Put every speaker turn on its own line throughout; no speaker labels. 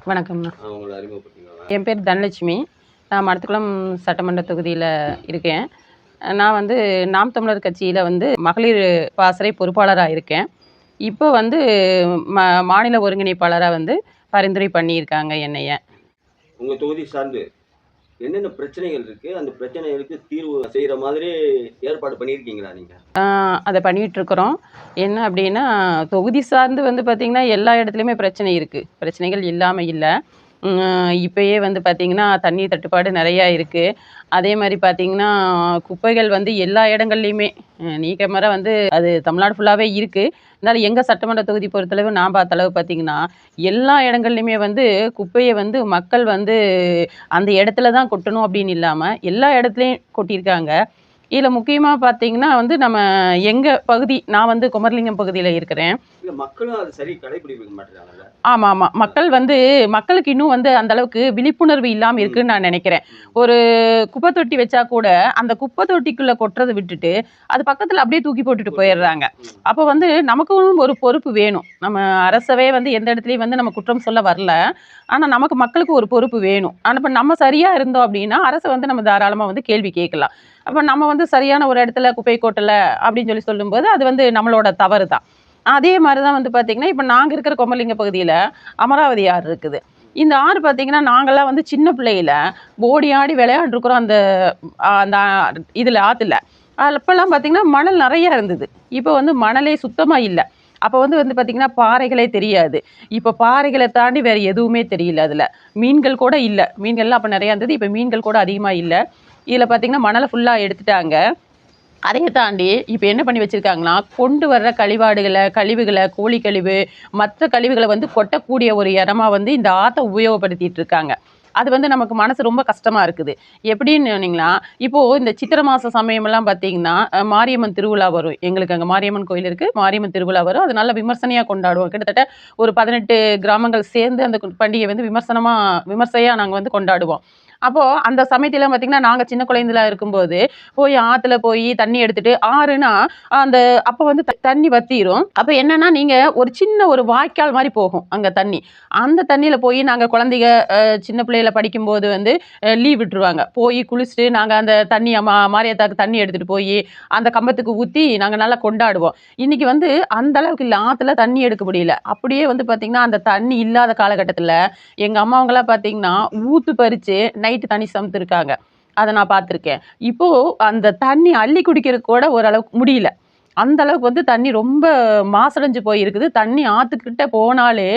வணக்கம்ண்ணா.
உங்களை அறிமுகப்படுத்திங்களா?
என் பேர் தனலட்சுமி. நான் மடத்துக்குளம் சட்டமன்ற தொகுதியில் இருக்கேன். நான் வந்து நாம் தமிழர் கட்சியில் வந்து மகளிர் பாசறை பொறுப்பாளராக இருக்கேன். இப்போ வந்து மாநில ஒருங்கிணைப்பாளராக வந்து பரிந்துரை பண்ணியிருக்காங்க என்னைய.
உங்கள் தொகுதி சார்ந்து என்னென்ன பிரச்சனைகள் இருக்குது, அந்த பிரச்சனைகளுக்கு தீர்வு செய்கிற மாதிரி ஏற்பாடு பண்ணியிருக்கீங்களா நீங்கள்?
அதை பண்ணிகிட்ருக்குறோம். என்ன அப்படின்னா, தொகுதி சார்ந்து வந்து பார்த்திங்கன்னா எல்லா இடத்துலையுமே பிரச்சனை இருக்குது. பிரச்சனைகள் இல்லாமல் இல்லை. இப்போயே வந்து பார்த்திங்கன்னா தண்ணீர் தட்டுப்பாடு நிறையா இருக்குது. அதே மாதிரி பார்த்திங்கன்னா குப்பைகள் வந்து எல்லா இடங்கள்லையுமே நீக்கமர வந்து அது தமிழ்நாடு ஃபுல்லாகவே இருக்குது. இருந்தாலும் எங்கள் சட்டமன்ற தொகுதி பொறுத்தளவு நான் பார்த்தளவு பார்த்திங்கன்னா எல்லா இடங்கள்லையுமே வந்து குப்பையை வந்து மக்கள் வந்து அந்த இடத்துல தான் கொட்டணும் அப்படின்னு இல்லாமல் எல்லா இடத்துலையும் கொட்டியிருக்காங்க. இதில் முக்கியமாக பார்த்தீங்கன்னா வந்து நம்ம எங்கள் பகுதி, நான் வந்து குமரலிங்கம் பகுதியில் இருக்கிறேன்.
மக்களும் அது சரி கடைபிடிக்க மாட்டேங்கிறாங்கல்ல?
ஆமாம். மக்களுக்கு இன்னும் வந்து அந்த அளவுக்கு விழிப்புணர்வு இல்லாமல் இருக்குன்னு நான் நினைக்கிறேன். ஒரு குப்பை தொட்டி வச்சா கூட அந்த குப்பை தொட்டிக்குள்ளே கொட்டுறதை விட்டுட்டு அது பக்கத்தில் அப்படியே தூக்கி போட்டுட்டு போயிடுறாங்க. அப்போ வந்து நமக்கும் ஒரு பொறுப்பு வேணும். நம்ம அரசவே வந்து எந்த இடத்துலையும் வந்து நம்ம குற்றம் சொல்ல வரல. ஆனால் நமக்கு மக்களுக்கு ஒரு பொறுப்பு வேணும். ஆனால் இப்போ நம்ம சரியாக இருந்தோம் அப்படின்னா அரசை வந்து நம்ம தாராளமாக வந்து கேள்வி கேட்கலாம். அப்போ நம்ம வந்து சரியான ஒரு இடத்துல குப்பை கொட்டலை அப்படின்னு சொல்லும்போது அது வந்து நம்மளோட தவறு தான். அதே மாதிரி தான் வந்து பார்த்திங்கன்னா இப்போ நாங்கள் இருக்கிற குமரலிங்க பகுதியில் அமராவதி ஆறு இருக்குது. இந்த ஆறு பார்த்திங்கன்னா நாங்கள்லாம் வந்து சின்ன பிள்ளையில ஓடி ஆடி விளையாண்டுருக்குறோம் அந்த அந்த இதில் ஆற்றுல. அப்போல்லாம் பார்த்திங்கன்னா மணல் நிறையா இருந்தது. இப்போ வந்து மணலே சுத்தமாக இல்லை. அப்போ வந்து பார்த்திங்கன்னா பாறைகளே தெரியாது. இப்போ பாறைகளை தாண்டி வேறு எதுவுமே தெரியல. அதில் மீன்கள் கூட இல்லை. மீன்கள்லாம் அப்போ நிறையா இருந்தது. இப்போ மீன்கள் கூட அதிகமாக இல்லை. இதில் பார்த்திங்கன்னா மணலை ஃபுல்லாக எடுத்துட்டாங்க. அதையை தாண்டி இப்போ என்ன பண்ணி வச்சுருக்காங்கன்னா கொண்டு வர்ற கழிவுகளை கோழி கழிவு மற்ற கழிவுகளை வந்து கொட்டக்கூடிய ஒரு இடமா வந்து இந்த ஆற்றை உபயோகப்படுத்திட்டு இருக்காங்க. அது வந்து நமக்கு மனசு ரொம்ப கஷ்டமாக இருக்குது. எப்படின்னு சொன்னீங்கன்னா இப்போது இந்த சித்திரை மாத சமயமெல்லாம் பார்த்தீங்கன்னா மாரியம்மன் திருவிழா வரும். எங்களுக்கு அங்கே மாரியம்மன் கோயில் இருக்குது. மாரியம்மன் திருவிழா வரும். அது நல்ல விமர்சனையாக கொண்டாடுவோம். கிட்டத்தட்ட ஒரு 18 கிராமங்கள் சேர்ந்து அந்த பண்டிகை வந்து விமர்சையாக நாங்கள் வந்து கொண்டாடுவோம். அப்போது அந்த சமயத்திலாம் பார்த்திங்கன்னா நாங்கள் சின்ன குழந்தைலாம் இருக்கும்போது போய் ஆற்றுல போய் தண்ணி எடுத்துகிட்டு ஆறுனா அந்த அப்போ வந்து தண்ணி வற்றிடும். அப்போ என்னென்னா நீங்கள் ஒரு சின்ன ஒரு வாய்க்கால் மாதிரி போகும் அங்கே தண்ணி. அந்த தண்ணியில் போய் நாங்கள் குழந்தைங்க சின்ன பிள்ளைகளை படிக்கும்போது வந்து லீவ் விட்டுருவாங்க. போய் குளிச்சுட்டு நாங்கள் அந்த தண்ணி மாரியாத்தாக்கு தண்ணி எடுத்துகிட்டு போய் அந்த கம்பத்துக்கு ஊற்றி நாங்கள் நல்லா கொண்டாடுவோம். இன்றைக்கி வந்து அந்த அளவுக்கு இல்லை. ஆற்றுல தண்ணி எடுக்க முடியல. அப்படியே வந்து பார்த்திங்கன்னா அந்த தண்ணி இல்லாத காலகட்டத்தில் எங்கள் அம்மாவங்களாம் பார்த்திங்கன்னா ஊற்று பறித்து நைட்டு தண்ணி சமைத்துருக்காங்க. அதை நான் பார்த்துருக்கேன். இப்போது அந்த தண்ணி அள்ளி குடிக்கிறதுக்கு கூட ஓரளவுக்கு முடியல. அந்த அளவுக்கு வந்து தண்ணி ரொம்ப மாசடைஞ்சு போயிருக்குது. தண்ணி ஆற்றுக்கிட்ட போனாலே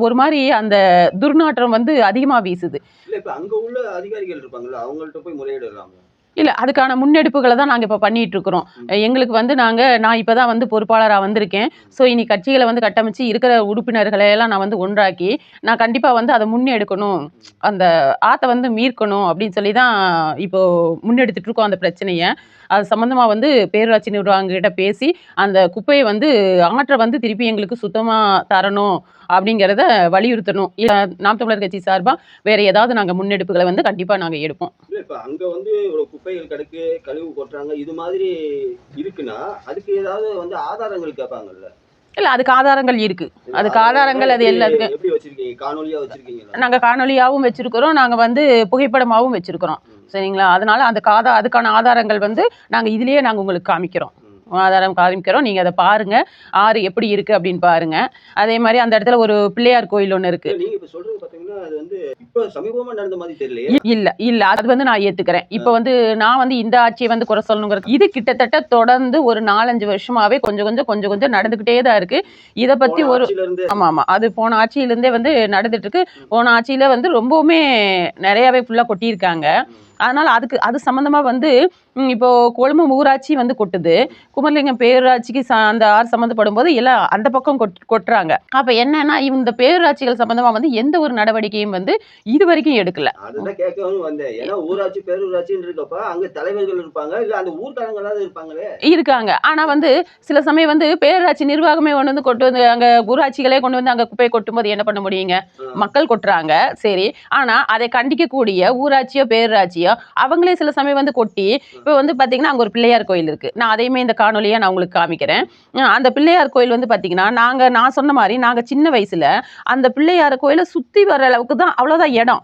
ஒரு மாதிரி அந்த துர்நாற்றம் வந்து அதிகமாக வீசுது.
இல்லை, இப்போ அங்கே உள்ள அதிகாரிகள் இருப்பாங்கல்ல, அவங்கள்ட்ட போய் முறையிடலாமா?
இல்லை, அதுக்கான முன்னெடுப்புகளை தான் நாங்கள் இப்போ பண்ணிகிட்ருக்குறோம். எங்களுக்கு வந்து நான் இப்போ தான் வந்து பொறுப்பாளராக வந்திருக்கேன். ஸோ இனி கட்சிகளை வந்து கட்டமைச்சு இருக்கிற உறுப்பினர்களை எல்லாம் நான் வந்து ஒன்றாக்கி நான் கண்டிப்பாக வந்து அதை முன்னெடுக்கணும், அந்த ஆற்றை வந்து மீட்கணும் அப்படின்னு சொல்லி தான் இப்போது முன்னெடுத்துட்ருக்கோம் அந்த பிரச்சனையை. அது சம்மந்தமாக வந்து பேரூராட்சி நிர்வாகங்கிட்ட பேசி அந்த குப்பையை வந்து ஆற்றை வந்து திருப்பி எங்களுக்கு சுத்தமாக தரணும் அப்படிங்கிறத வலியுறுத்தணும். நாம் தமிழர் கட்சி சார்பாக வேறு ஏதாவது நாங்கள் முன்னெடுப்புகளை வந்து கண்டிப்பாக நாங்கள் எடுப்போம்.
இப்போ அங்கே வந்து ஒரு குப்பைகள் கிடக்கு, கழிவு கொட்டுறாங்க, இது மாதிரி இருக்குன்னா அதுக்கு ஏதாவது வந்து ஆதாரங்கள் கேட்பாங்கல்ல?
இல்லை, அதுக்கு ஆதாரங்கள் இருக்குது. அதுக்கு ஆதாரங்கள் அது எல்லாத்துக்கும்
எப்படி வச்சுருக்கீங்க? காணொலியாக வச்சுருக்கீங்களா?
நாங்கள் காணொலியாகவும் வச்சுருக்கிறோம். நாங்கள் வந்து புகைப்படமாகவும் வச்சுருக்கிறோம். சரிங்களா? அதனால் அதுக்கான ஆதாரங்கள் வந்து நாங்கள் இதுலேயே நாங்கள் உங்களுக்கு காமிக்கிறோம். நீங்கள் அதை பாருங்கள். ஆறு எப்படி இருக்குது அப்படின்னு பாருங்கள். அதே மாதிரி அந்த இடத்துல ஒரு பிள்ளையார் கோயில் ஒன்று இருக்குது.
நீங்கள் இப்போ சொல்கிறது பார்த்தீங்கன்னா அது வந்து இப்போ சமீபமாக நடந்த மாதிரி தெரியலையே?
இல்லை, அது வந்து நான் ஏற்றுக்கிறேன். இப்போ வந்து நான் வந்து இந்த ஆட்சியை வந்து குறை சொல்லணுங்கிறது இது கிட்டத்தட்ட தொடர்ந்து ஒரு 4-5 வருஷமாகவே கொஞ்சம் நடந்துக்கிட்டே தான் இருக்குது. இதை பற்றி ஒரு ஆமாம், அது போன ஆட்சியிலேருந்தே வந்து நடந்துட்டு இருக்கு. போன ஆட்சியில் வந்து ரொம்பவுமே நிறையாவே ஃபுல்லாக கொட்டியிருக்காங்க. அதனால் அது சம்மந்தமாக வந்து இப்போது கொழும்பு ஊராட்சி வந்து கொட்டுது. குமரலிங்கம் பேரூராட்சிக்கு அந்த ஆறு சம்மந்தப்படும் போது எல்லாம் அந்த பக்கம் கொட்டுறாங்க. அப்போ என்னன்னா இந்த பேரூராட்சிகள் சம்மந்தமாக வந்து எந்த ஒரு நடவடிக்கையும் வந்து இது வரைக்கும் எடுக்கல.
அதுதான் கேட்கவும் வந்தேன். ஏன்னா ஊராட்சி பேரூராட்சின்னு இருக்கப்ப அங்கே தலைவர்கள் இருப்பாங்க, இல்லை அந்த ஊர்க்காரங்களாவது
இருக்காங்க. ஆனால் வந்து சில சமயம் வந்து பேரூராட்சி நிர்வாகமே கொண்டு வந்து அங்கே ஊராட்சிகளே கொண்டு வந்து அங்கே குப்பையை கொட்டும்போது என்ன பண்ண முடியுங்க? மக்கள் கொட்டுறாங்க, சரி. ஆனால் அதை கண்டிக்கக்கூடிய ஊராட்சியோ பேரூராட்சியோ அவங்களே சில சமயம் வந்து கொட்டி இப்போ வந்து பார்த்தீங்கன்னா அங்கே ஒரு பிள்ளையார் கோயில் இருக்குது. நான் அதையுமே இந்த காணொலியாக நான் உங்களுக்கு காமிக்கிறேன். அந்த பிள்ளையார் கோயில் வந்து பார்த்தீங்கன்னா நான் சொன்ன மாதிரி நாங்கள் சின்ன வயசில் அந்த பிள்ளையார் கோயிலை சுற்றி வர அளவுக்கு தான், அவ்வளோதான் இடம்.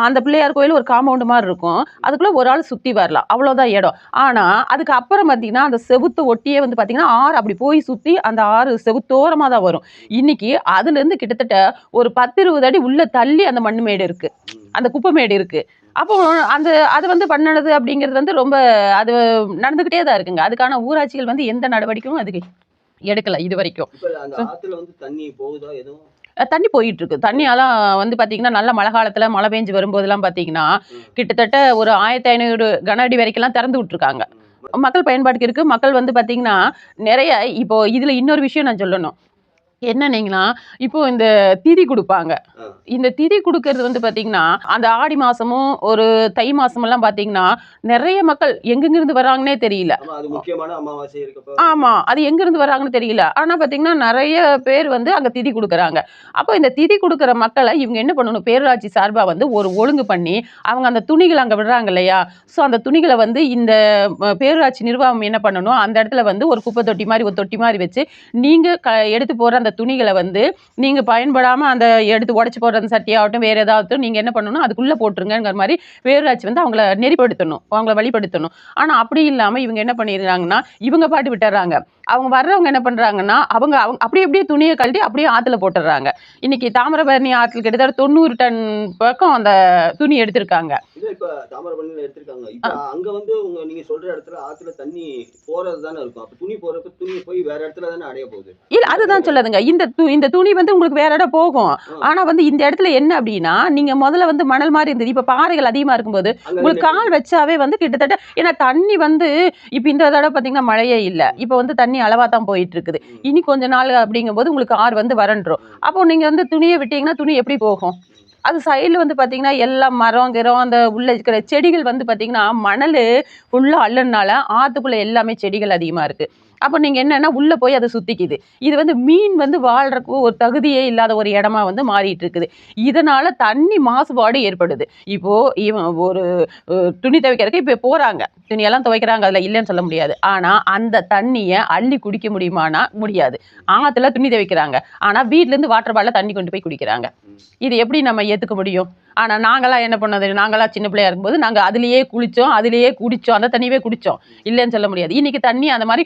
அந்த பிள்ளையார் கோயில் ஒரு காம்பவுண்டு மாதிரி இருக்கும், அதுக்குள்ளே ஒரு ஆள் சுற்றி வரலாம், அவ்வளோதான் இடம். ஆனால் அதுக்கு அப்புறம் பார்த்தீங்கன்னா அந்த செவுத்து ஒட்டியே வந்து பார்த்தீங்கன்னா ஆறு அப்படி போய் சுற்றி அந்த ஆறு செவுத்தோரமாக தான் வரும். இன்னைக்கு அதுலேருந்து கிட்டத்தட்ட ஒரு 10-20 அடி உள்ள தள்ளி அந்த மண் மேடு இருக்குது, அந்த குப்பை மேடு இருக்குது. அப்போ அது வந்து பண்ணது அப்படிங்கிறது வந்து ரொம்ப அது நடந்துக்கிட்டே தான் இருக்குங்க. அதுக்கான ஊராட்சிகள் வந்து எந்த நடவடிக்கையும் அதுக்கு எடுக்கல இது வரைக்கும்.
இப்ப அந்த ஆத்துல வந்து தண்ணி போகுதா எதுவும்?
தண்ணி போயிட்டு இருக்கு. தண்ணியெல்லாம் வந்து பார்த்தீங்கன்னா நல்ல மழை காலத்தில் மழை பெஞ்சு வரும்போதெல்லாம் பார்த்தீங்கன்னா கிட்டத்தட்ட ஒரு 1500 கன அடி வரைக்கும்லாம் திறந்து விட்டுருக்காங்க. மக்கள் பயன்பாட்டுக்கு இருக்கு. மக்கள் வந்து பார்த்தீங்கன்னா நிறைய இப்போ இதில் இன்னொரு விஷயம் நான் சொல்லணும் என்னன்னீங்கன்னா, இப்போ இந்த திதி குடுப்பாங்க. இந்த திதி குடுக்கறது வந்து பார்த்தீங்கன்னா, அந்த ஆடி மாசமும், ஒரு தை மாசமெல்லாம் பார்த்தீங்கன்னா, நெறைய மக்கள் எங்கெங்கிருந்து வர்றாங்கன்னே தெரியல.
ஆமா, அது முக்கியமான அமாவாசை இருக்கப்ப.
ஆமா. அது எங்கேருந்து வர்றாங்கன்னு தெரியல. ஆனா பார்த்தீங்கன்னா, நெறைய பேர் வந்து அங்க திதி குடுக்குறாங்க. அப்போ இந்த திதி குடுக்குற மக்கள இவங்க என்ன பண்ணணும், பேரூராட்சி சார்பா வந்து ஒரு ஒழுங்கு பண்ணி, அவங்க அந்த துணிகள அங்க விடுறாங்க இல்லையா? ஸோ அந்த துணிகள வந்து இந்த பேரூராட்சி நிர்வாகம் என்ன பண்ணணும், அந்த இடத்துல வந்து ஒரு குப்பை தொட்டி மாரி, ஒரு தொட்டி மாரி வச்சு, நீங்க எடுத்து போடுற அந்த துணிகளை வந்து நீங்க பயன்படாம அந்த எடுத்து உடைச்சு போடுற அந்த சட்டியாகட்டும் வேற ஏதாவது நீங்க என்ன பண்ணணும் அதுக்குள்ள போட்டுருங்கிற மாதிரி பேரூராட்சி வந்து அவங்கள நெறிப்படுத்தணும், அவங்கள வழிப்படுத்தணும். ஆனா அப்படி இல்லாம இவங்க என்ன பண்ணிடுறாங்கன்னா இவங்க பாட்டு விட்டுறாங்க. அவங்க வர்றவங்க என்ன பண்றாங்கன்னா அவங்க அப்படியே துணியை கழட்டி அப்படியே ஆத்துல போட்டுடுறாங்க. இன்னைக்கு தாமிரபரணி ஆற்றுல கிட்டத்தட்ட 90 டன் பக்கம் அந்த துணி எடுத்திருக்காங்க.
இப்ப தாமிரபரணியில எடுத்திருக்காங்க. இப்ப அங்க வந்து நீங்க சொல்ற இடத்துல ஆத்துல தண்ணி போறது தானே இருக்கும். அப்ப துணி போறப்ப துணி போய் வேற இடத்துல தானே அடைய போகுது.
இல்ல அதுதான் சொல்லுதுங்க. இந்த துணி வந்து உங்களுக்கு வேற இடம் போகும். ஆனா வந்து இந்த இடத்துல என்ன அப்படின்னா நீங்க முதல்ல வந்து மணல் மாதிரி இருந்தது, இப்ப பாறைகள் அதிகமா இருக்கும்போது உங்களுக்கு கால் வச்சாவே வந்து கிட்டத்தட்ட ஏன்னா தண்ணி வந்து இப்ப இந்த தடவை பாத்தீங்கன்னா மழையே இல்ல. இப்ப வந்து தண்ணி அளவா தான் போயிட்டு இருக்குது. இனி கொஞ்ச நாள் அப்படிங்கும்போது உங்களுக்கு ஆறு வந்து வறண்டுரும். அப்போ நீங்க வந்து துணியை விட்டீங்கன்னா துணி எப்படி போகும்? அது சைடில் வந்து பார்த்தீங்கன்னா எல்லாம் மரம் கிரம் அந்த உள்ள இருக்கிற செடிகள் வந்து பார்த்தீங்கன்னா மணல் ஃபுல்லாக அள்ளுனால ஆற்றுக்குள்ளே எல்லாமே செடிகள் அதிகமாக இருக்குது. அப்போ நீங்கள் என்னென்னா உள்ளே போய் அதை சுற்றிக்குது. இது வந்து மீன் வந்து வாழ்றதுக்கு ஒரு தகுதியே இல்லாத ஒரு இடமா வந்து மாறிட்டு இருக்குது. இதனால் தண்ணி மாசுபாடு ஏற்படுது. இப்போது இவன் ஒரு துணி துவைக்கிறதுக்கு இப்போ போகிறாங்க, துணியெல்லாம் துவைக்கிறாங்க, அதில் இல்லைன்னு சொல்ல முடியாது. ஆனால் அந்த தண்ணியை அள்ளி குடிக்க முடியுமானா முடியாது. ஆற்றுல துணி துவைக்கிறாங்க, ஆனால் வீட்டிலேருந்து வாட்டர் பாட்டில் தண்ணி கொண்டு போய் குடிக்கிறாங்க. இது எப்படி நம்ம ஏற்றுக்க முடியும்? ஆனால் நாங்களாம் என்ன பண்ணது, நாங்களாம் சின்ன பிள்ளையா இருக்கும்போது நாங்கள் அதுலேயே குளித்தோம், அதுலேயே குடித்தோம், அந்த தண்ணியவே குடித்தோம், இல்லைன்னு சொல்ல முடியாது. இன்றைக்கி தண்ணி அந்த மாதிரி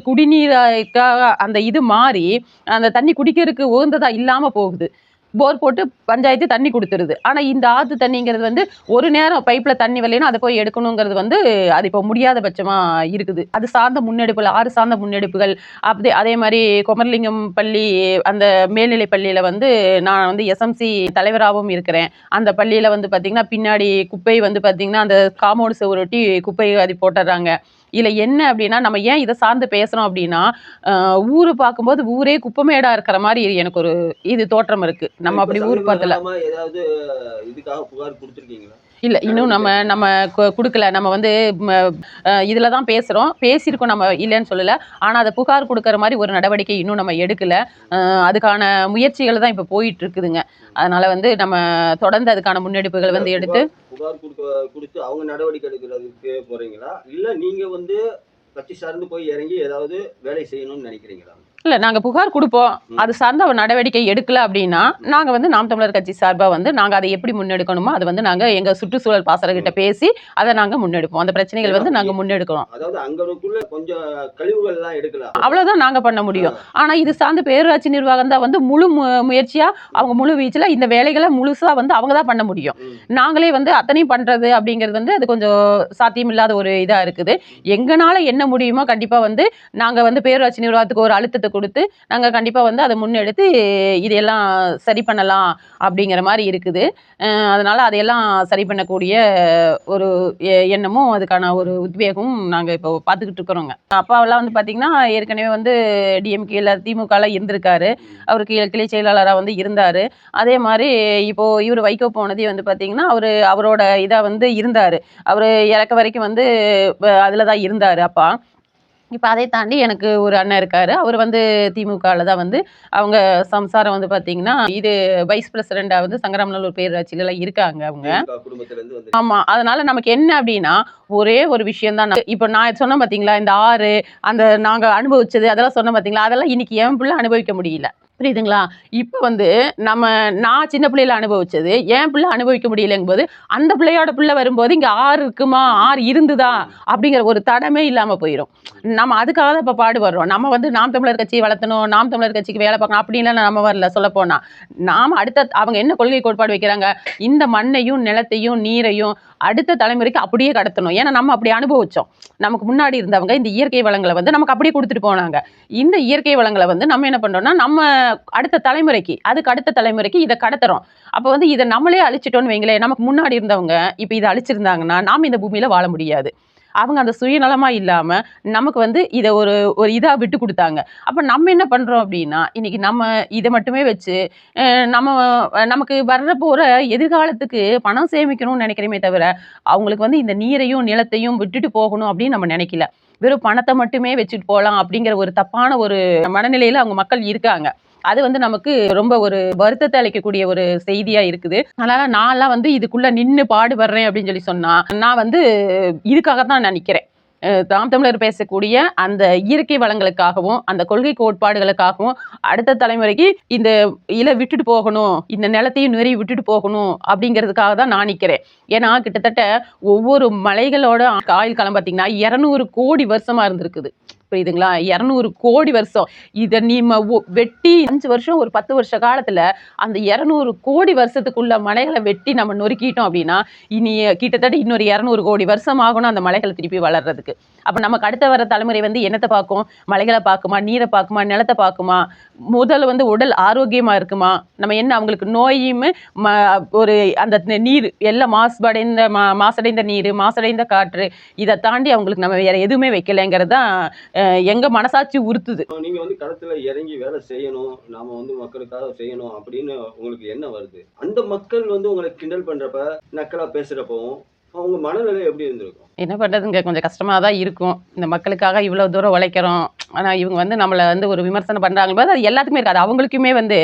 குடிநீருக்காக அந்த இது மாறி அந்த தண்ணி குடிக்கிறதுக்கு உகந்ததா இல்லாமல் போகுது. போர் போட்டு பஞ்சாயத்து தண்ணி கொடுத்துருது. ஆனால் இந்த ஆற்று தண்ணிங்கிறது வந்து ஒரு நேரம் பைப்பில் தண்ணி வரலைன்னா அதை போய் எடுக்கணுங்கிறது வந்து அது இப்போ முடியாத பட்சமாக இருக்குது. அது சார்ந்த முன்னெடுப்புகள், ஆறு சார்ந்த முன்னெடுப்புகள் அதே மாதிரி குமரலிங்கம் பள்ளி அந்த மேல்நிலை பள்ளியில் வந்து நான் வந்து எஸ்எம்சி தலைவராகவும் இருக்கிறேன். அந்த பள்ளியில் வந்து பார்த்திங்கன்னா பின்னாடி குப்பை வந்து பார்த்திங்கன்னா அந்த காம்பவுண்ட் சுவரொட்டி குப்பை அது போட்டுடுறாங்க. இதில் என்ன அப்படின்னா நம்ம ஏன் இதை சார்ந்து பேசுகிறோம் அப்படின்னா ஊரை பார்க்கும்போது ஊரே குப்பமேடாக இருக்கிற மாதிரி எனக்கு ஒரு இது தோற்றம் இருக்குது. நம்ம அப்படி ஊர் பார்த்தல
ஏதாவது இதுக்காக புகார் கொடுத்துருக்கீங்களா?
இல்லை, இன்னும் நம்ம கொடுக்கல. நம்ம வந்து இதில் தான் பேசியிருக்கோம், நம்ம இல்லைன்னு சொல்லலை. ஆனால் அதை புகார் கொடுக்குற மாதிரி ஒரு நடவடிக்கை இன்னும் நம்ம எடுக்கலை. அதுக்கான முயற்சிகள் தான் இப்போ போயிட்டு இருக்குதுங்க. அதனால் வந்து நம்ம தொடர்ந்து அதுக்கான முன்னெடுப்புகள் வந்து எடுத்து
புகார் கொடுத்து அவங்க நடவடிக்கை எடுக்கிறதுக்கு போகிறீங்களா, இல்லை நீங்கள் வந்து கட்சி சார்ந்து போய் இறங்கி ஏதாவது வேலை செய்யணும்னு நினைக்கிறீங்களா?
இல்லை, நாங்கள் புகார் கொடுப்போம். அது சார்ந்த ஒரு நடவடிக்கை எடுக்கல அப்படின்னா நாங்கள் வந்து நாம் தமிழர் கட்சி சார்பாக வந்து நாங்கள் அதை எப்படி முன்னெடுக்கணுமோ அது வந்து நாங்கள் எங்கள் சுற்றுச்சூழல் பாசறைகிட்ட பேசி அதை நாங்கள் முன்னெடுப்போம். அந்த பிரச்சனைகள் வந்து நாங்கள் முன்னெடுக்கணும்.
அதாவது அங்கனுக்குள்ள கொஞ்சம் கழிவுகள்லாம் எடுக்கலாம்,
அவ்வளோதான் நாங்கள் பண்ண முடியும். ஆனால் இது சார்ந்து பேரூராட்சி நிர்வாகம் தான் வந்து முழு முயற்சியாக அவங்க முழு வீச்சில் இந்த வேலைகளை முழுசாக வந்து அவங்க தான் பண்ண முடியும். நாங்களே வந்து அத்தனையும் பண்ணுறது அப்படிங்கிறது வந்து அது கொஞ்சம் சாத்தியமில்லாத ஒரு இதாக இருக்குது. எங்களால் என்ன முடியுமோ கண்டிப்பாக வந்து நாங்கள் வந்து பேரூராட்சி நிர்வாகத்துக்கு ஒரு அழுத்தத்தை கொடுத்து நாங்கள் கண்டிப்பாக வந்து அதை முன்னெடுத்து இதையெல்லாம் சரி பண்ணலாம் அப்படிங்கிற மாதிரி இருக்குது. அதனால் அதையெல்லாம் சரி பண்ணக்கூடிய ஒரு எண்ணமும் அதுக்கான ஒரு உத்வேகமும் நாங்கள் இப்போ பார்த்துக்கிட்டு இருக்கிறோங்க. அப்பாவெல்லாம் வந்து பார்த்திங்கன்னா ஏற்கனவே வந்து டிஎம்கேல திமுகவில் இருந்திருக்காரு. அவர் கிளை செயலாளராக வந்து இருந்தார். அதே மாதிரி இப்போது இவர் வைகோ போனதே வந்து பார்த்திங்கன்னா அவரோட இதாக வந்து இருந்தார். அவர் இறக்க வரைக்கும் வந்து அதில் தான் இருந்தார் அப்பா. இப்போ அதை தாண்டி எனக்கு ஒரு அண்ணன் இருக்காரு. அவர் வந்து திமுகல தான் வந்து அவங்க சம்சாரம் வந்து பார்த்தீங்கன்னா, இது வைஸ் பிரசிடென்ட்டா வந்து சங்கராமநல்லூர் பேரூராட்சியில இருக்காங்க அவங்க.
திமுக குடும்பத்துல இருந்து வந்து
ஆமா. அதனால நமக்கு என்ன அப்டின்னா, ஒரே ஒரு விஷயம் தான். இப்ப நான் சொன்னேன் பார்த்தீங்களா, இந்த ஆறு, அந்த நாங்க அனுபவிச்சது அதெல்லாம் சொன்னேன் பார்த்தீங்களா, அதெல்லாம் இன்னைக்கு என் பிள்ளை அனுபவிக்க முடியல. புரியுதுங்களா? இப்ப வந்து நான் சின்ன பிள்ளையில அனுபவிச்சது, என் பிள்ளை அனுபவிக்க முடியலங்கும்போது, அந்த பிள்ளையோட பிள்ளை வரும்போது, இங்க ஆறு இருக்குமா? ஆறு இருந்துதா? அப்படிங்கிற ஒரு தடமே இல்லாம போயிரும். நம்ம அதுக்காக தான் இப்ப பாடுபடுறோம். நம்ம வந்து நாம் தமிழர் கட்சியை வளர்த்தணும், நாம் தமிழர் கட்சிக்கு வேலை பார்க்கணும் அப்படின்லாம் நம்ம வரல சொல்லப்போனா. நாம அடுத்த அவங்க என்ன கொள்கை கோட்பாடு வைக்கிறாங்க? இந்த மண்ணையும், நிலத்தையும், நீரையும் அடுத்த தலைமுறைக்கு அப்படியே கடத்தணும். ஏன்னா நம்ம அப்படி அனுபவிச்சோம். நமக்கு முன்னாடி இருந்தவங்க இந்த இயற்கை வளங்களை வந்து நமக்கு அப்படியே கொடுத்துட்டு போனாங்க. இந்த இயற்கை வளங்களை வந்து நம்ம என்ன பண்றோம்னா, நம்ம அடுத்த தலைமுறைக்கு, அதுக்கு அடுத்த தலைமுறைக்கு இதை கடத்துறோம். அப்ப வந்து இதை நம்மளே அழிச்சிட்டோம்னு வைங்களேன், நமக்கு முன்னாடி இருந்தவங்க இப்ப இதை அழிச்சிருந்தாங்கன்னா நாம இந்த பூமியில வாழ முடியாது. அவங்க அந்த சுயநலமா இல்லாம நமக்கு வந்து இதை ஒரு ஒரு இதா விட்டு கொடுத்தாங்க. அப்ப நம்ம என்ன பண்றோம் அப்படின்னா, இன்னைக்கு நம்ம இதை மட்டுமே வச்சு நம்ம நமக்கு வர்ற போற எதிர்காலத்துக்கு பணம் சேமிக்கணும்னு நினைக்கிறோமே தவிர, அவங்களுக்கு வந்து இந்த நீரையும் நிலத்தையும் விட்டுட்டு போகணும் அப்படின்னு நம்ம நினைக்கல. வெறும் பணத்தை மட்டுமே வச்சுட்டு போகலாம் அப்படிங்கிற ஒரு தப்பான ஒரு மனநிலையில அவங்க மக்கள் இருக்காங்க. அது வந்து நமக்கு ரொம்ப ஒரு வருத்தத்தை அளிக்கக்கூடிய ஒரு செய்தியா இருக்குது. அதனால நான்லாம் வந்து இதுக்குள்ள நின்னு பாடுபடுறேன் அப்படின்னு சொல்லி சொன்னா, நான் வந்து இதுக்காக தான் நான் நிக்கிறேன். தாம் தமிழர் பேசக்கூடிய அந்த இயற்கை வளங்களுக்காகவும், அந்த கொள்கை கோட்பாடுகளுக்காகவும், அடுத்த தலைமுறைக்கு இந்த விட்டுட்டு போகணும், இந்த நிலத்தையும் நிறைய விட்டுட்டு போகணும் அப்படிங்கிறதுக்காக தான் நான் நிக்கிறேன். ஏன்னா கிட்டத்தட்ட ஒவ்வொரு மலைகளோட ஆயுள் காலம் பார்த்தீங்கன்னா 200 கோடி வருஷமா இருந்திருக்குது. புரியுதுங்களா? 200 கோடி வருஷம். இதை நீ வெட்டி 5 வருஷம் ஒரு 10 வருஷ காலத்துல அந்த 200 கோடி வருஷத்துக்குள்ள மலைகளை வெட்டி நம்ம நொறுக்கிட்டோம் அப்படின்னா, இனி கிட்டத்தட்ட இன்னொரு 200 கோடி வருஷம் ஆகணும் அந்த மலைகளை திருப்பி வளர்றதுக்கு. அப்ப நமக்கு அடுத்த வர தலைமுறை வந்து என்னத்தை பார்க்கும்? மலைகளை பார்க்குமா, நீரை பார்க்குமா, நிலத்தை பார்க்குமா? முதல்ல வந்து உடல் ஆரோக்கியமா இருக்குமா? நம்ம என்ன அவங்களுக்கு நோயும் ஒரு அந்த நீர் எல்லாம் மாசடைந்த நீர், மாசடைந்த காற்று, இதை தாண்டி அவங்களுக்கு நம்ம வேற எதுவுமே வைக்கலைங்கிறது தான் எங்க மனசாட்சி உறுத்துது.
நீங்க வந்து களத்துல இறங்கி வேலை செய்யணும், நாம வந்து மக்களுக்காக செய்யணும் அப்படின்னு உங்களுக்கு என்ன வருது? அந்த மக்கள் வந்து உங்களை கிண்டல் பண்றப்ப, நக்கலா பேசுறப்பவும் அவங்க மனநிலை எப்படி இருந்திருக்கும்?
என்ன பண்றதுங்க, கொஞ்சம் கஷ்டமா தான் இருக்கும். இந்த மக்களுக்காக இவ்வளவு தூரம் உழைக்கிறோம். ஆனா இவங்க வந்து நம்மள வந்து ஒரு விமர்சனம் பண்றாங்க. அது எல்லாத்துக்குமே இருக்காது. அவங்களுக்குமே வந்து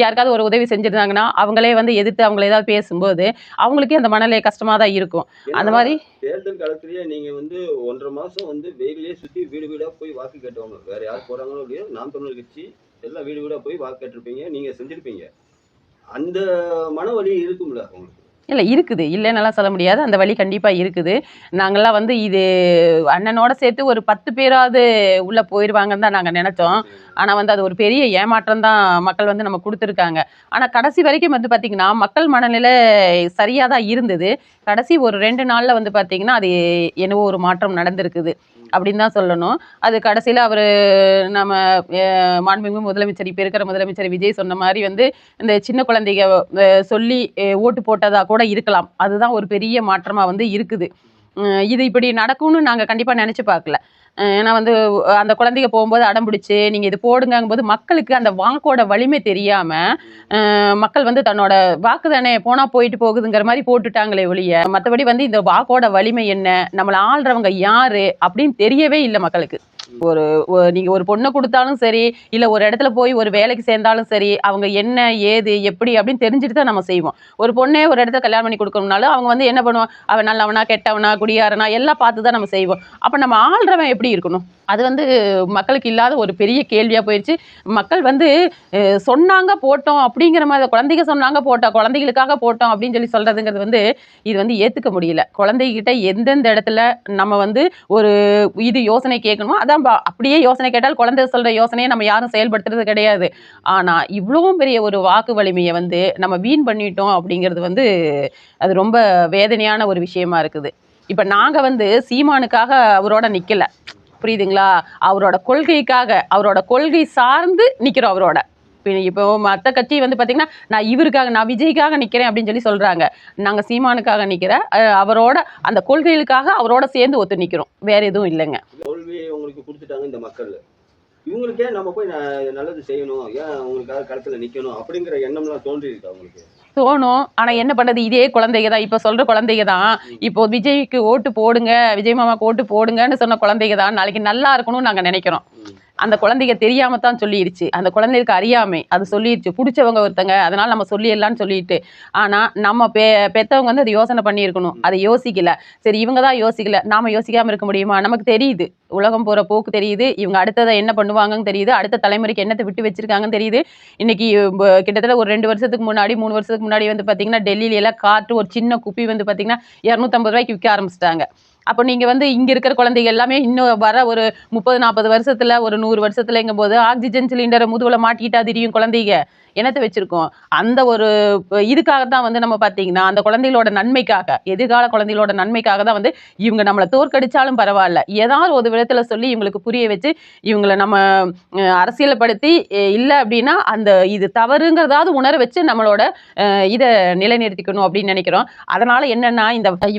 யாருக்காவது ஒரு உதவி செஞ்சிருந்தாங்கன்னா, அவங்களே வந்து எதிர்த்து அவங்கள ஏதாவது பேசும்போது, அவங்களுக்கே அந்த மனநிலை கஷ்டமா தான் இருக்கும். அந்த
ஏன்னா
மாதிரி
தேர்தல் காலத்திலேயே நீங்க வந்து 1.5 மாசம் வந்து வெயிலே சுத்தி வீடு வீடா போய் வாக்கு கேட்டவங்க. வேற யார் போறாங்களோ இல்லையோ, நாம் தமிழர் கட்சி எல்லாம் வீடு வீடா போய் வாக்கு கேட்டிருப்பீங்க. நீங்க செஞ்சிருப்பீங்க. அந்த மனவலி இருக்கும்ல உங்களுக்கு?
இல்ல இருக்குது. இல்லைன்னெல்லாம் சொல்ல முடியாது. அந்த வழி கண்டிப்பா இருக்குது. நாங்கலாம் வந்து இது அண்ணனோட சேர்த்து ஒரு 10 பேராவது உள்ள போயிருவாங்கன்னு தான் நாங்க நெனச்சோம். ஆனா வந்து அது ஒரு பெரிய ஏமாற்றம் தான் மக்கள் வந்து நமக்கு குடுத்துருக்காங்க. ஆனா கடைசி வரைக்கும் வந்து பார்த்தீங்கன்னா, மக்கள் மனநிலை சரியா தான் இருந்தது. கடைசி ஒரு 2 நாள்ல வந்து பார்த்தீங்கன்னா, அது என்னவோ ஒரு மாற்றம் நடந்திருக்குது. அப்படின்னு தான் சொல்லணும். அது கடைசியில அவரு நம்ம மாண்புமிகு முதலமைச்சர், இப்ப இருக்கிற முதலமைச்சர் விஜய் சொன்ன மாரி வந்து, இந்த சின்ன குழந்தைக சொல்லி ஓட்டு போட்டதா கூட இருக்கலாம். அதுதான் ஒரு பெரிய மாற்றமா வந்து இருக்குது. இது இப்படி நடக்கும்னு நாங்க கண்டிப்பா நெனச்சு பார்க்கல. ஏன்னா வந்து அந்த குழந்தைங்க போகும்போது அடம் பிடிச்சு, நீங்க இது போடுங்கங்கும்போது மக்களுக்கு அந்த வாக்கோட வலிமை தெரியாம, மக்கள் வந்து தன்னோட வாக்கு தானே போனா போயிட்டு போகுதுங்கிற மாரி போட்டுட்டாங்களே ஒழிய, மத்தபடி வந்து இந்த வாக்கோட வலிமை என்ன? நம்மள ஆள்றவங்க யாரு? அப்படின்னு தெரியவே இல்ல மக்களுக்கு. நீங்க ஒரு பொண்ண குடுத்தாலும் சரி, இல்ல ஒரு இடத்துல போய் ஒரு வேலைக்கு சேர்ந்தாலும் சரி, அவங்க என்ன, ஏது, எப்படி அப்படின்னு தெரிஞ்சுட்டு தான் நம்ம செய்வோம். ஒரு பொண்ணே ஒரு இடத்துல கல்யாணம் பண்ணி குடுக்கணும்னாலும், அவங்க வந்து என்ன பண்ணுவான்? அவன் நல்லவனா, கெட்டவனா, குடியாரனா எல்லாம் பார்த்து தான் நம்ம செய்வோம். அப்ப நம்ம ஆள்றவன் எப்படி இருக்கணும்? அது வந்து மக்களுக்கு இல்லாத ஒரு பெரிய கேள்வியா போயிருச்சு. மக்கள் வந்து சொன்னாங்க போட்டோம் அப்படிங்கிற மாதிரி, குழந்தைங்க சொன்னாங்க போட்டோம், குழந்தைகளுக்காக போட்டோம் அப்படின்னு சொல்லி சொல்றதுங்கிறது வந்து இது வந்து ஏத்துக்க முடியல. குழந்தைகிட்ட எந்தெந்த இடத்துல நம்ம வந்து ஒரு இது யோசனை கேட்கணுமோ அதான் அப்படியே யோசனை கேட்டால் குழந்தை சொல்ற யோசனையை நம்ம யாரும் செயல்படுத்துறது கிடையாது. ஆனா இவ்வளவு பெரிய ஒரு வாக்கு வலிமையை வந்து நம்ம வீண் பண்ணிட்டோம் அப்படிங்கிறது வந்து அது ரொம்ப வேதனையான ஒரு விஷயமா இருக்குது. இப்ப நாங்க வந்து சீமானுக்காக அவரோட நிக்கல. புரியுதுங்களா? அவரோட கொள்கைக்காக, அவரோட கொள்கை சார்ந்து நிக்கிறோம் அவரோட. இப்போ மற்ற கட்சி வந்து பார்த்தீங்கன்னா, நான் விஜய்க்காக நிக்கிறேன் அப்படின்னு சொல்லி சொல்றாங்க. நாங்க சீமானுக்காக நிக்கிறேன். அவரோட அந்த கொள்கைகளுக்காக அவரோட சேர்ந்து ஒத்து நிக்கிறோம். வேற எதுவும் இல்லைங்க.
தோல்வியை உங்களுக்கு குடுத்துட்டாங்க இந்த மக்கள். இவங்களுக்கே நம்ம போய் நல்லது செய்யணும், ஏன் உங்களுக்காக களத்துல நிக்கணும் அப்படிங்கிற எண்ணம்லாம் தோன்றி இருக்கா உங்களுக்கு?
தோணும். ஆனா என்ன பண்றது, இதே குழந்தைங்க தான் இப்ப சொல்ற குழந்தைங்க தான் இப்போ விஜய்க்கு ஓட்டு போடுங்க, விஜய் மாமாக்கு ஓட்டு போடுங்கன்னு சொன்ன குழந்தைங்க தான் நாளைக்கு நல்லா இருக்கணும்னு நாங்க நினைக்கிறோம்.
ம்.
அந்த குழந்தைங்க தெரியாம தான் சொல்லிருச்சு. அந்த குழந்தைகளுக்கு அறியாமை அது சொல்லிருச்சு. புடிச்சவங்க ஒருத்தங்க அதனால நம்ம சொல்லிடலாம்னு சொல்லிட்டு. ஆனா நம்ம பெத்தவங்க வந்து அதை யோசனை பண்ணியிருக்கணும். அதை யோசிக்கல. சரி இவங்க தான் யோசிக்கல. நாம யோசிக்காம இருக்க முடியுமா? நமக்கு தெரியுது. உலகம் போற போக்கு தெரியுது. இவங்க அடுத்ததை என்ன பண்ணுவாங்கன்னு தெரியுது. அடுத்த தலைமுறைக்கு என்னத்தை விட்டு வச்சிருக்காங்கன்னு தெரியுது. இன்னைக்கு கிட்டத்தட்ட ஒரு 2 வருஷத்துக்கு முன்னாடி 3 வருஷத்துக்கு முன்னாடி வந்து பாத்தீங்கன்னா டெல்லியில எல்லாம் காற்று ஒரு சின்ன குப்பி வந்து பாத்தீங்கன்னா 250 ரூபாய்க்கு விற்க ஆரம்பிச்சிட்டாங்க. அப்போ நீங்க வந்து இங்க இருக்கிற குழந்தைங்க எல்லாமே இன்னும் வர ஒரு 30-40 வருஷத்துல ஒரு 100 வருஷத்துலங்கும் போது ஆக்சிஜன் சிலிண்டரை முதுகுல மாட்டிக்கிட்டா தெரியும் குழந்தைங்க என்னத்தை வச்சிருக்கோம். அந்த ஒரு இதுக்காக தான் வந்து நம்ம பாத்தீங்கன்னா அந்த குழந்தைகளோட நன்மைக்காக எதிர்கால குழந்தைகளோட நன்மைக்காக தான் வந்து இவங்க நம்மளை தோற்கடிச்சாலும் பரவாயில்ல ஏதாவது ஒரு விதத்துல சொல்லி இவங்களுக்கு புரிய வச்சு இவங்களை நம்ம அரசியல்படுத்தி இல்லை அப்படின்னா அந்த இது தவறுங்கிறதாவது உணர வச்சு நம்மளோட இதை நிலைநிறுத்திக்கணும் அப்படின்னு நினைக்கிறோம். அதனால என்னன்னா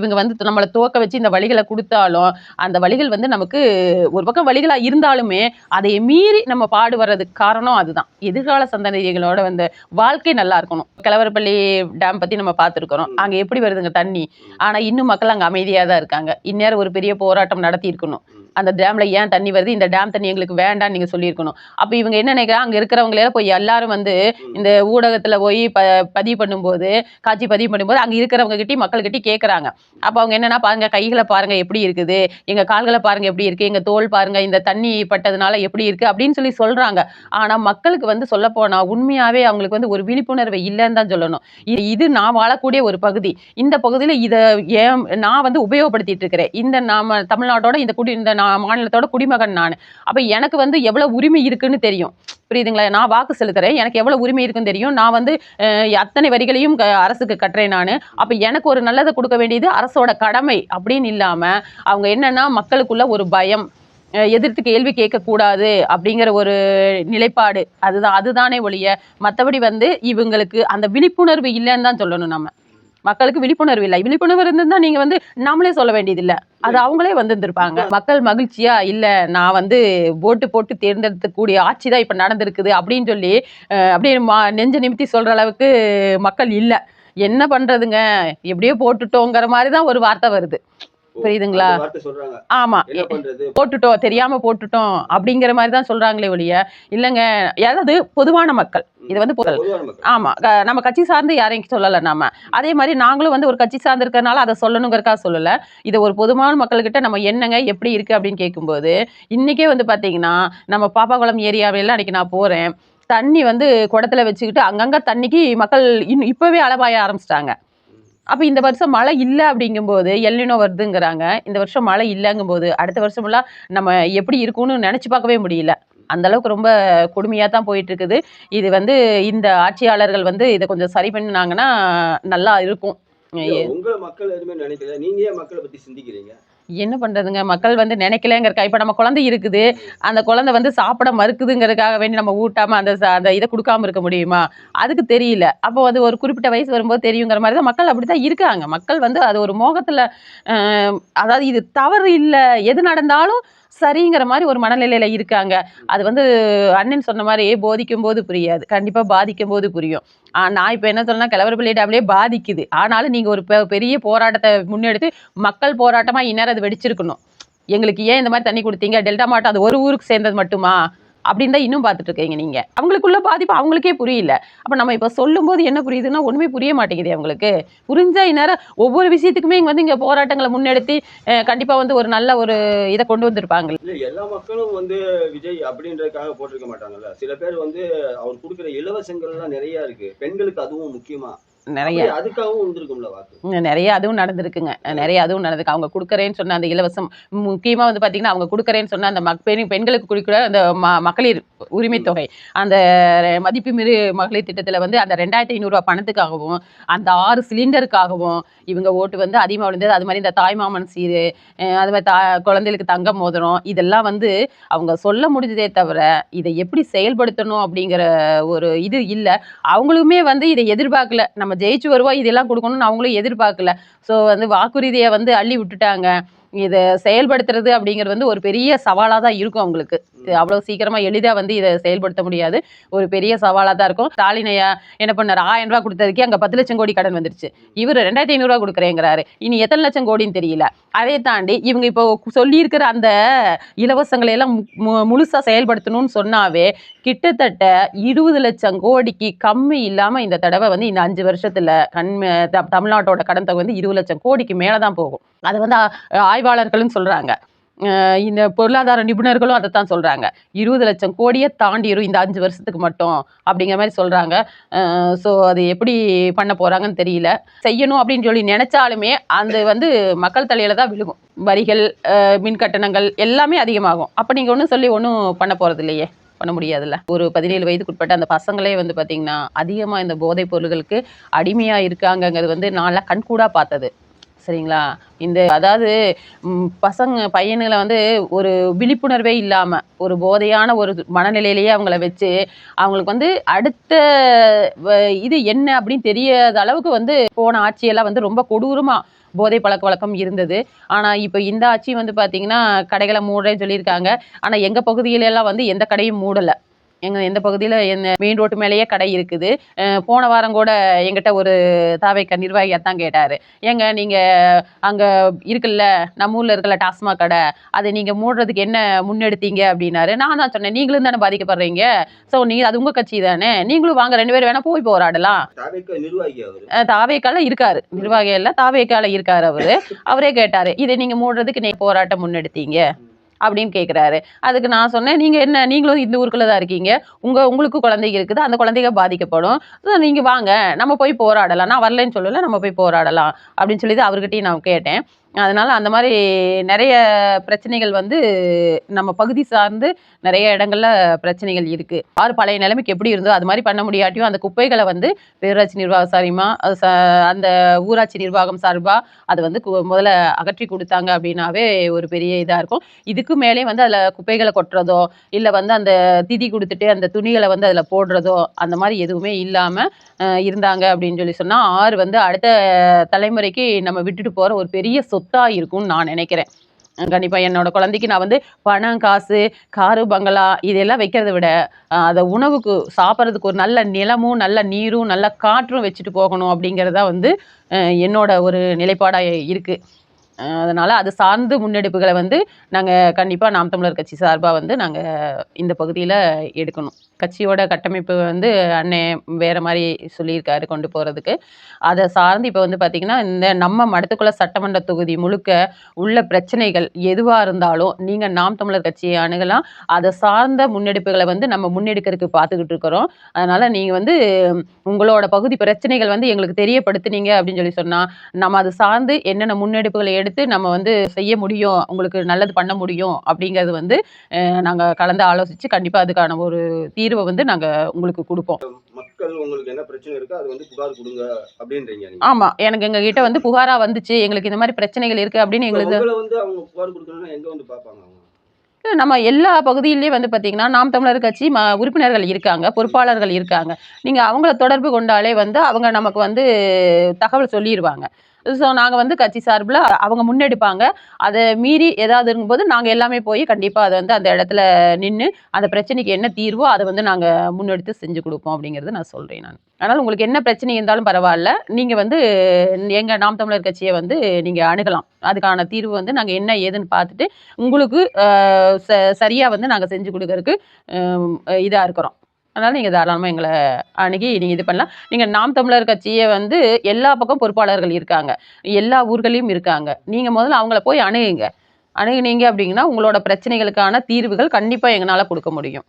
இவங்க வந்து நம்மளை துவக்க வச்சு இந்த வழிகளை கொடுத்தாலும் அந்த வழிகள் வந்து நமக்கு ஒரு பக்கம் வழிகளா இருந்தாலுமே அதை மீறி நம்ம பாடு வர்றதுக்கு காரணம் அதுதான். எதிர்கால சந்ததிகளோட வந்து வாழ்க்கை நல்லா இருக்கணும். கிழவரப்பள்ளி டேம் பத்தி நம்ம பார்த்துருக்கிறோம். அங்க எப்படி வருதுங்க தண்ணி. ஆனா இன்னும் மக்கள் அங்க அமைதியா தான் இருக்காங்க. இந்நேரம் ஒரு பெரிய போராட்டம் நடத்தி இருக்கணும். அந்த டேம்ல ஏன் தண்ணி வருது, இந்த டேம் தண்ணி எங்களுக்கு வேண்டாம்னு நீங்க சொல்லியிருக்கணும். அப்ப இவங்க என்ன நினைக்கிறாங்க, அங்க இருக்கிறவங்களே போய் எல்லாரும் வந்து இந்த ஊடகத்துல போய் பதிவு பண்ணும்போது காட்சி பதிவு பண்ணும்போது அங்க இருக்கிறவங்க கிட்டே மக்கள்கிட்ட கேட்கறாங்க. அப்ப அவங்க என்னன்னா பாருங்க கைகளை பாருங்க எப்படி இருக்குது, எங்க கால்களை பாருங்க எப்படி இருக்கு, எங்க தோல் பாருங்க இந்த தண்ணி பட்டதுனால எப்படி இருக்கு அப்படின்னு சொல்லி சொல்றாங்க. ஆனா மக்களுக்கு வந்து சொல்ல போனா உண்மையாவே அவங்களுக்கு வந்து ஒரு விழிப்புணர்வு இல்லைன்னு தான் சொல்லணும். இது நான் வாழக்கூடிய ஒரு பகுதி. இந்த பகுதியில இதை நான் வந்து உபயோகப்படுத்திட்டு இருக்கிறேன். இந்த நாம தமிழ்நாட்டோட இந்த மாநிலத்தோட குடிமகன் நான். அப்ப எனக்கு வந்து எவ்வளவு உரிமை இருக்குன்னு தெரியும். புரியுதுங்களா? நான் வாக்கு செலுத்துறேன். எனக்கு எவ்வளவு உரிமை இருக்குன்னு தெரியும். நான் வந்து அத்தனை வரிகளையும் அரசுக்கு கட்டுறேன் நானு. அப்ப எனக்கு ஒரு நல்லதை கொடுக்க வேண்டியது அரசோட கடமை அப்படின்னு இல்லாம அவங்க என்னன்னா மக்களுக்குள்ள ஒரு பயம், எதிர்த்து கேள்வி கேட்கக்கூடாது அப்படிங்கிற ஒரு நிலைப்பாடு அதுதானே ஒழிய மற்றபடி வந்து இவங்களுக்கு அந்த விழிப்புணர்வு இல்லைன்னு தான் சொல்லணும். நம்ம மக்களுக்கு விழிப்புணர்வு இல்லை. விழிப்புணர்வு இருந்திருந்தா நீங்க வந்து நாமளே சொல்ல வேண்டியதில்லை. அது அவங்களே வந்திருந்திருப்பாங்க. மக்கள் மகிழ்ச்சியா இல்ல நான் வந்து ஓட்டு போட்டு தேர்ந்தெடுக்கக்கூடிய ஆட்சி தான் இப்ப நடந்திருக்குது அப்படின்னு சொல்லி அப்படியே நெஞ்ச நிமித்தி சொல்ற அளவுக்கு மக்கள் இல்ல. என்ன பண்றதுங்க, எப்படியோ போட்டுட்டோங்கிற மாதிரிதான் ஒரு வார்த்தை வருது. புரியுதுங்களா? ஆமா, போட்டுட்டோம் தெரியாம போட்டுட்டோம் அப்படிங்கிற மாதிரி தான் சொல்றாங்களே ஒழிய இல்லைங்க ஏதாவது பொதுவான மக்கள் இது வந்து ஆமா நம்ம கட்சி சார்ந்து யாரையும் சொல்லல. நாம அதே மாதிரி நாங்களும் வந்து ஒரு கட்சி சார்ந்து இருக்கிறதுனால அதை சொல்லணுங்கிறக்கா சொல்லல. இதை ஒரு பொதுவான மக்கள்கிட்ட நம்ம என்னங்க எப்படி இருக்கு அப்படின்னு கேட்கும்போது இன்னைக்கே வந்து பாத்தீங்கன்னா நம்ம பாப்பாக்குளம் ஏரியாவில அன்னைக்கு நான் போறேன். தண்ணி வந்து குடத்துல வச்சுக்கிட்டு அங்கங்க தண்ணிக்கு மக்கள் இப்பவே அளவாய ஆரம்பிச்சிட்டாங்க. அப்ப இந்த வருஷம் மழை இல்ல அப்படிங்கும்போது எல்னினோ வருதுங்கிறாங்க. இந்த வருஷம் மழை இல்லங்கும்போது அடுத்த வருஷமெல்லாம் நம்ம எப்படி இருக்கும்னு நினைச்சு பார்க்கவே முடியல. அந்த அளவுக்கு ரொம்ப கொடுமையா தான் போயிட்டு இருக்குது. இது வந்து இந்த ஆட்சியாளர்கள் வந்து இதை கொஞ்சம் சரி பண்ணினாங்கன்னா நல்லா இருக்கும்.
உங்க மக்கள் எதுவுமே நினைக்கல, நீங்க ஏன் மக்களை பத்தி சிந்திக்கிறீங்க?
என்ன பண்றதுங்க, மக்கள் வந்து நினைக்கலங்கிறக்கா. இப்ப நம்ம குழந்தை இருக்குது, அந்த குழந்தை வந்து சாப்பிட மறுக்குதுங்கிறதுக்காக வேண்டி நம்ம ஊட்டாம அந்த இதை கொடுக்காம இருக்க முடியுமா? அதுக்கு தெரியல. அப்போ வந்து ஒரு குறிப்பிட்ட வயசு வரும்போது தெரியுங்கிற மாதிரி தான் மக்கள் அப்படித்தான் இருக்காங்க. மக்கள் வந்து அது ஒரு மோகத்துல அதாவது இது தவறு இல்லை, எது நடந்தாலும் சரிங்கிற மாதிரி ஒரு மனநிலையில இருக்காங்க. அது வந்து அண்ணன் சொன்ன மாதிரி போதிக்கும் போது புரியாது, கண்டிப்பா பாதிக்கும் போது புரியும். நான் இப்ப என்ன சொல்றேன்னா கிழவரப்பள்ளி டேம்லயே பாதிக்குது. ஆனாலும் நீங்க ஒரு பெரிய போராட்டத்தை முன்னெடுத்து மக்கள் போராட்டமா இந்நேரம் அது வெடிச்சிருக்கணும். எங்களுக்கு ஏன் இந்த மாதிரி தண்ணி கொடுத்தீங்க, டெல்டா மாவட்டம் அது ஒரு ஊருக்கு சேர்ந்தது மட்டுமா அப்படின்னு தான் இன்னும் பார்த்துட்டு இருக்கீங்க நீங்க. அவங்களுக்குள்ள பாதிப்பு அவங்களுக்கே புரியல. அப்ப நம்ம இப்ப சொல்லும் போது என்ன புரியுதுன்னா ஒண்ணுமே புரிய மாட்டேங்குது அவங்களுக்கு. புரிஞ்சா இந்நேரம் ஒவ்வொரு விஷயத்துக்குமே இங்க வந்து இங்க போராட்டங்களை முன்னெடுத்து கண்டிப்பா வந்து ஒரு நல்ல ஒரு இதை கொண்டு வந்திருப்பாங்க.
இல்ல எல்லா மக்களும் வந்து விஜய் அப்படின்றதுக்காக போட்டிருக்க மாட்டாங்கல்ல. சில பேர் வந்து அவர் கொடுக்குற இலவசங்கள் எல்லாம் நிறைய இருக்கு. பெண்களுக்கு அதுவும் முக்கியமா நிறைய
அதுவும் நடந்திருக்குங்க. நிறைய அதுவும் நடந்திருக்கு. அவங்க கொடுக்கறேன்னு சொன்ன அந்த இலவசம் முக்கியமா வந்து பாத்தீங்கன்னா அவங்க கொடுக்கறேன்னு சொன்ன அந்த பெண்களுக்கு கொடுக்கிற அந்த மகளிர் உரிமை தொகை, அந்த மதிப்புமிகு மகளிர் திட்டத்துல வந்து அந்த 2500 ரூபாய் பணத்துக்காகவும் அந்த 6 சிலிண்டருக்காகவும் இவங்க ஓட்டு வந்து அதிகமாக விழுந்தது. அது மாதிரி இந்த தாய்மாமன் சீரு, அது மாதிரி குழந்தைகளுக்கு தங்க மோதிரம், இதெல்லாம் வந்து அவங்க சொல்ல முடிஞ்சதே தவிர இதை எப்படி செயல்படுத்தணும் அப்படிங்கிற ஒரு இது இல்லை. அவங்களுமே வந்து இதை எதிர்பார்க்கல. நம்ம ஜெயிச்சு வருவோம் இதெல்லாம் கொடுக்கணும்னு அவங்களும் எதிர்பார்க்கல. ஸோ வந்து வாக்குறுதியை வந்து அள்ளி விட்டுட்டாங்க. இதை செயல்படுத்துறது அப்படிங்கிறது வந்து ஒரு பெரிய சவாலாக தான் இருக்கும் அவங்களுக்கு. இது அவ்வளவு சீக்கிரமா எளிதா வந்து இதை செயல்படுத்த முடியாது. ஒரு பெரிய சவாலா தான் இருக்கும். ஸ்டாலின் ஐயா என்ன பண்ணாரு, 1000 ரூபாய் கொடுத்ததுக்கே அங்க 10 லட்சம் கோடி கடன் வந்துருச்சு. இவரு 2500 ரூபாய் கொடுக்குறேங்கிறாரு. இனி எத்தனை லட்சம் கோடின்னு தெரியல. அதை தாண்டி இவங்க இப்போ சொல்லி இருக்கிற அந்த இலவசங்களை எல்லாம் முழுசா செயல்படுத்தணும்னு சொன்னாவே கிட்டத்தட்ட 20 லட்சம் கோடிக்கு கம்மி இல்லாம இந்த தடவை வந்து இந்த 5 வருஷத்துல தமிழ்நாட்டோட கடன் தொகை வந்து 20 லட்சம் கோடிக்கு மேலதான் போகும். அது வந்து ஆய்வாளர்களும் சொல்றாங்க, இந்த பொருளாதார நிபுணர்களும் அதைத்தான் சொல்றாங்க. 20 லட்சம் கோடியை தாண்டிரும் இந்த 5 வருஷத்துக்கு மட்டும் அப்படிங்கிற மாதிரி சொல்றாங்க. ஸோ அது எப்படி பண்ண போறாங்கன்னு தெரியல. செய்யணும் அப்படின்னு சொல்லி நினைச்சாலுமே அந்த வந்து மக்கள் தலையில தான் விழுகும். வரிகள், மின் கட்டணங்கள் எல்லாமே அதிகமாகும். அப்ப நீங்க ஒன்றும் சொல்லி ஒன்றும் பண்ண போறது இல்லையே, பண்ண முடியாதுல்ல. ஒரு 17 வயதுக்குட்பட்ட அந்த பசங்களே வந்து பார்த்தீங்கன்னா அதிகமாக இந்த போதைப் பொருள்களுக்கு அடிமையாக இருக்காங்கங்கிறது வந்து நான்லாம் கண்கூடா பார்த்தது. சரிங்களா? இந்த அதாவது பையனுங்களை வந்து ஒரு விழிப்புணர்வே இல்லாமல் ஒரு போதையான ஒரு மனநிலையிலேயே அவங்கள வச்சு அவங்களுக்கு வந்து அடுத்த இது என்ன அப்படின்னு தெரியாத அளவுக்கு வந்து போன ஆட்சியெல்லாம் வந்து ரொம்ப கொடூரமாக போதை பழக்க வழக்கம் இருந்தது. ஆனால் இப்போ இந்த ஆட்சி வந்து பார்த்தீங்கன்னா கடைகளை மூடுறேன்னு சொல்லியிருக்காங்க. ஆனால் எங்கள் பகுதியிலெல்லாம் வந்து எந்த கடையும் மூடலை. எந்த பகுதியில் மெயின் ரோட்டு மேலேயே கடை இருக்குது. போன வாரம் கூட எங்கிட்ட ஒரு தாவேக்கா நிர்வாகியாத்தான் கேட்டார், ஏங்க நீங்கள் அங்கே இருக்குல்ல நம்ம ஊரில் இருக்கல டாஸ்மாக் கடை, அதை நீங்கள் மூடுறதுக்கு என்ன முன்னெடுத்தீங்க அப்படின்னாரு. நான் தான் சொன்னேன், நீங்களும் தானே பாதிக்கப்படுறீங்க, ஸோ நீங்கள் அது உங்கள் கட்சி தானே, நீங்களும் வாங்க 2 பேரும் வேணால் போய் போராடலாம். தாவேக்கால இருக்காரு, நிர்வாகியில் தாவேக்கால இருக்காரு அவரே கேட்டார், இதை நீங்கள் மூடுறதுக்கு நீங்கள் போராட்டம் முன்னெடுத்தீங்க அப்படின்னு கேட்குறாரு. அதுக்கு நான் சொன்னேன், நீங்கள் என்ன, நீங்களும் இந்த ஊருக்குள்ள தான் இருக்கீங்க, உங்களுக்கும் குழந்தைங்க இருக்குது, அந்த குழந்தைங்க பாதிக்கப்படும், நீங்கள் வாங்க நம்ம போய் போராடலாம், நான் வரலன்னு சொல்லல, நம்ம போய் போராடலாம் அப்படின்னு சொல்லி அவர்கிட்டையும் நான் கேட்டேன். அதனால அந்த மாதிரி நிறைய பிரச்சனைகள் வந்து நம்ம பகுதி சார்ந்து நிறைய இடங்கள்ல பிரச்சனைகள் இருக்கு. பழைய நிலைமைக்கு எப்படி இருந்தோ அது மாதிரி பண்ண முடியாட்டியும் அந்த குப்பைகளை வந்து பேரூராட்சி நிர்வாகம் சாரிமா அந்த ஊராட்சி நிர்வாகம் சார்பா அதை வந்து முதல்ல அகற்றி கொடுத்தாங்க அப்படின்னாவே ஒரு பெரிய இதா இருக்கும். இதுக்கு மேலே வந்து அதுல குப்பைகளை கொட்டுறதோ இல்லை வந்து அந்த திதி கொடுத்துட்டு அந்த துணிகளை வந்து அதுல போடுறதோ அந்த மாதிரி எதுவுமே இல்லாம இருந்தாங்க அப்படின்னு சொல்லி சொன்னா ஆறு வந்து அடுத்த தலைமுறைக்கு நம்ம விட்டுட்டு போற ஒரு பெரிய சொத்தா இருக்கும்னு நான் நினைக்கிறேன். கண்டிப்பா என்னோட குழந்தைக்கு நான் வந்து பணம், காசு, காரு, பங்களா இதெல்லாம் வைக்கிறத விட அதை உணவுக்கு சாப்பிட்றதுக்கு ஒரு நல்ல நிலமும் நல்ல நீரும் நல்ல காற்றும் வச்சுட்டு போகணும் அப்படிங்கிறதா வந்து என்னோட ஒரு நிலைப்பாடா இருக்கு. அதனால அது சார்ந்து முன்னெடுப்புகளை வந்து நாங்கள் கண்டிப்பாக நாம் தமிழர் கட்சி சார்பாக வந்து நாங்கள் இந்த பகுதியில் எடுக்கணும். கட்சியோட கட்டமைப்பு வந்து அண்ணன் வேற மாதிரி சொல்லியிருக்காரு கொண்டு போகிறதுக்கு. அதை சார்ந்து இப்போ வந்து பார்த்திங்கன்னா இந்த நம்ம மடத்துக்குள்ள சட்டமன்ற தொகுதி முழுக்க உள்ள பிரச்சனைகள் எதுவாக இருந்தாலும் நீங்கள் நாம் தமிழர் கட்சியை அணுகலாம். அதை சார்ந்த முன்னெடுப்புகளை வந்து நம்ம முன்னெடுக்கிறதுக்கு பார்த்துக்கிட்டு இருக்கிறோம். அதனால் நீங்கள் வந்து உங்களோட பகுதி பிரச்சனைகள் வந்து எங்களுக்கு தெரியப்படுத்துனீங்க அப்படின்னு சொல்லி சொன்னால் நம்ம அது சார்ந்து என்னென்ன முன்னெடுப்புகளை எடுத்து நம்ம வந்து செய்ய முடியும், உங்களுக்கு நல்லது பண்ண முடியும் அப்படிங்கிறது வந்து நாங்கள் கலந்து ஆலோசித்து கண்டிப்பாக அதுக்கான ஒரு தீர்வை வந்து நாங்கள் உங்களுக்கு கொடுப்போம்.
மக்கள் உங்களுக்கு என்ன பிரச்சனை இருக்கோ அது வந்து புகார் கொடுங்க அப்படின்றீங்க.
ஆமா, எனக்கு எங்க கிட்ட வந்து புகாரா வந்துச்சு, எங்களுக்கு இந்த மாதிரி பிரச்சனைகள் இருக்கு அப்படின்னு எங்களுக்கு
வந்து அவங்க புகார் கொடுக்கணும்னா எங்க வந்து பார்ப்பாங்க?
நம்ம எல்லா பகுதியிலையும் வந்து பார்த்தீங்கன்னா நாம் தமிழர் கட்சி உறுப்பினர்கள் இருக்காங்க, பொறுப்பாளர்கள் இருக்காங்க. நீங்கள் அவங்கள தொடர்பு கொண்டாலே வந்து அவங்க நமக்கு வந்து தகவல் சொல்லிடுவாங்க. ஸோ நாங்கள் வந்து கட்சி சார்பில் அவங்க முன்னெடுப்பாங்க. அதை மீறி ஏதாவது இருக்கும்போது நாங்கள் எல்லாமே போய் கண்டிப்பாக அதை வந்து அந்த இடத்துல நின்று அந்த பிரச்சனைக்கு என்ன தீர்வோ அதை வந்து நாங்கள் முன்னெடுத்து செஞ்சு கொடுப்போம் அப்படிங்கிறது நான் சொல்கிறேன். அதனால் உங்களுக்கு என்ன பிரச்சனை இருந்தாலும் பரவாயில்ல, நீங்கள் வந்து எங்கள் நாம் தமிழர் கட்சியை வந்து நீங்கள் அணுகலாம். அதுக்கான தீர்வு வந்து நாங்கள் என்ன ஏதுன்னு பார்த்துட்டு உங்களுக்கு சரியாக வந்து நாங்கள் செஞ்சு கொடுக்கறதுக்கு இதாக இருக்கிறோம். அதனால் நீங்கள் தாராளமாக எங்களை அணுகி நீங்கள் இது பண்ணலாம். நீங்கள் நாம் தமிழர் கட்சியை வந்து எல்லா பக்கம் பொறுப்பாளர்கள் இருக்காங்க, எல்லா ஊர்களையும் இருக்காங்க. நீங்கள் முதல்ல அவங்கள போய் அணுகுனீங்க அப்படிங்கன்னா உங்களோட பிரச்சனைகளுக்கான தீர்வுகள் கண்டிப்பாக எங்களால் கொடுக்க முடியும்.